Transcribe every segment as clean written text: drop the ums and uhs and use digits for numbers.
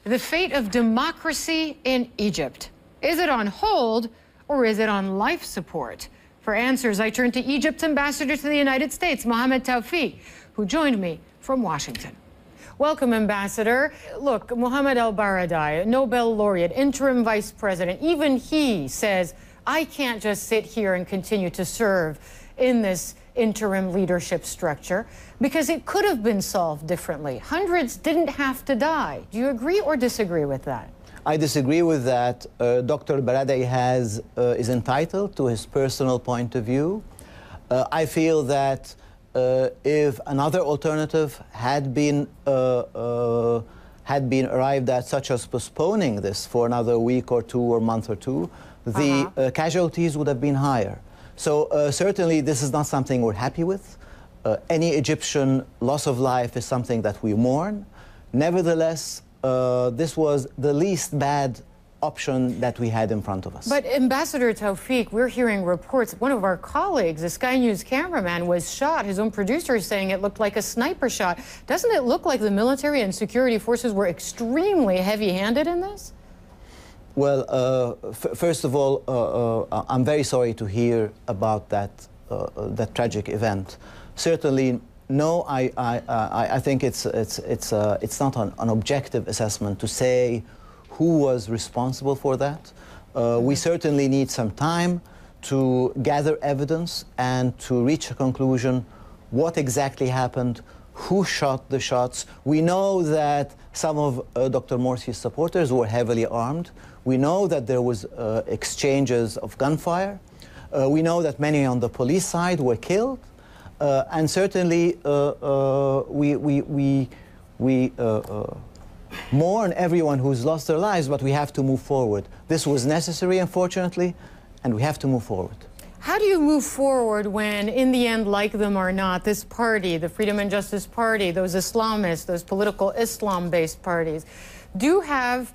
The fate of democracy in Egypt. Is it on hold or is it on life support? For answers, I turn to Egypt's ambassador to the United States, Mohamed Tawfiq, who joined me from Washington. Welcome, Ambassador. Look, Mohamed El-Baradei, Nobel laureate, interim vice president, even he says, I can't just sit here and continue to serve in this interim leadership structure because it could have been solved differently. Hundreds didn't have to die. Do you agree or disagree with that? I disagree with that. Dr. Baradei is entitled to his personal point of view. I feel that if another alternative had been arrived at, such as postponing this for another week or two or month or two, the casualties would have been higher. So certainly this is not something we're happy with. Any Egyptian loss of life is something that we mourn. Nevertheless, this was the least bad option that we had in front of us. But Ambassador Tawfiq, we're hearing reports. One of our colleagues, a Sky News cameraman, was shot. His own producer is saying it looked like a sniper shot. Doesn't it look like the military and security forces were extremely heavy-handed in this? Well, first of all, I'm very sorry to hear about that tragic event. Certainly, no, I think it's not an objective assessment to say who was responsible for that. We certainly need some time to gather evidence and to reach a conclusion what exactly happened, who shot the shots. We know that some of Dr. Morsi's supporters were heavily armed. We know that there was exchanges of gunfire. We know that many on the police side were killed. And certainly we mourn everyone who's lost their lives, but we have to move forward. This was necessary, unfortunately, and we have to move forward. How do you move forward when, in the end, like them or not, this party, the Freedom and Justice Party, those Islamists, those political Islam-based parties, do have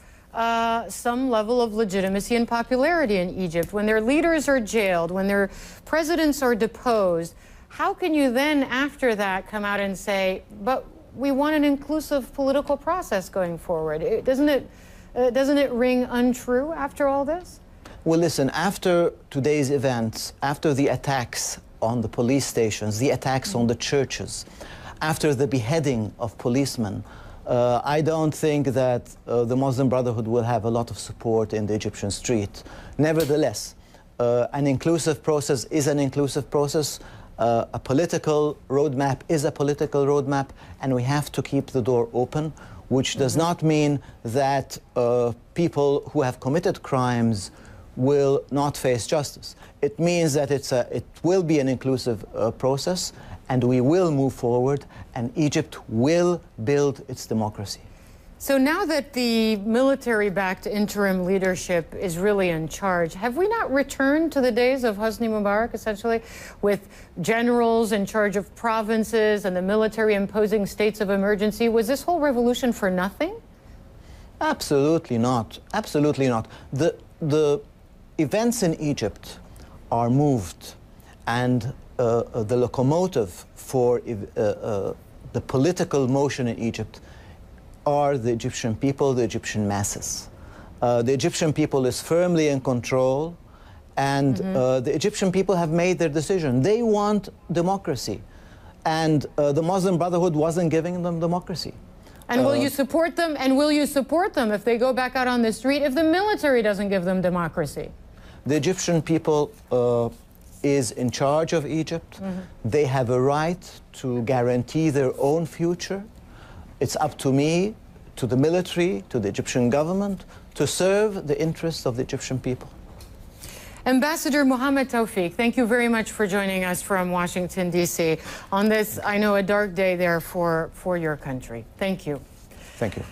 some level of legitimacy and popularity in Egypt? When their leaders are jailed, when their presidents are deposed, how can you then, after that, come out and say, but we want an inclusive political process going forward? Doesn't it ring untrue after all this? Well, listen, after today's events, after the attacks on the police stations, the attacks on the churches, after the beheading of policemen, I don't think that the Muslim Brotherhood will have a lot of support in the Egyptian street. Nevertheless, an inclusive process is an inclusive process. A political roadmap is a political roadmap, and we have to keep the door open, which does not mean that people who have committed crimes will not face justice. It means that it will be an inclusive process, and we will move forward, and Egypt will build its democracy. So now that the military-backed interim leadership is really in charge, have we not returned to the days of Hosni Mubarak, essentially, with generals in charge of provinces and the military imposing states of emergency? Was this whole revolution for nothing? Absolutely not. Absolutely not. The events in Egypt are moved, and the locomotive for the political motion in Egypt are the Egyptian people, the Egyptian masses. The Egyptian people is firmly in control, and the Egyptian people have made their decision. They want democracy, and the Muslim Brotherhood wasn't giving them democracy. And will you support them? And will you support them if they go back out on the street if the military doesn't give them democracy? The Egyptian people is in charge of Egypt. They have a right to guarantee their own future. It's up to me, to the military, to the Egyptian government, to serve the interests of the Egyptian people. Ambassador Mohamed Tawfiq, thank you very much for joining us from Washington, D.C. on this, I know, a dark day there for your country. Thank you. Thank you.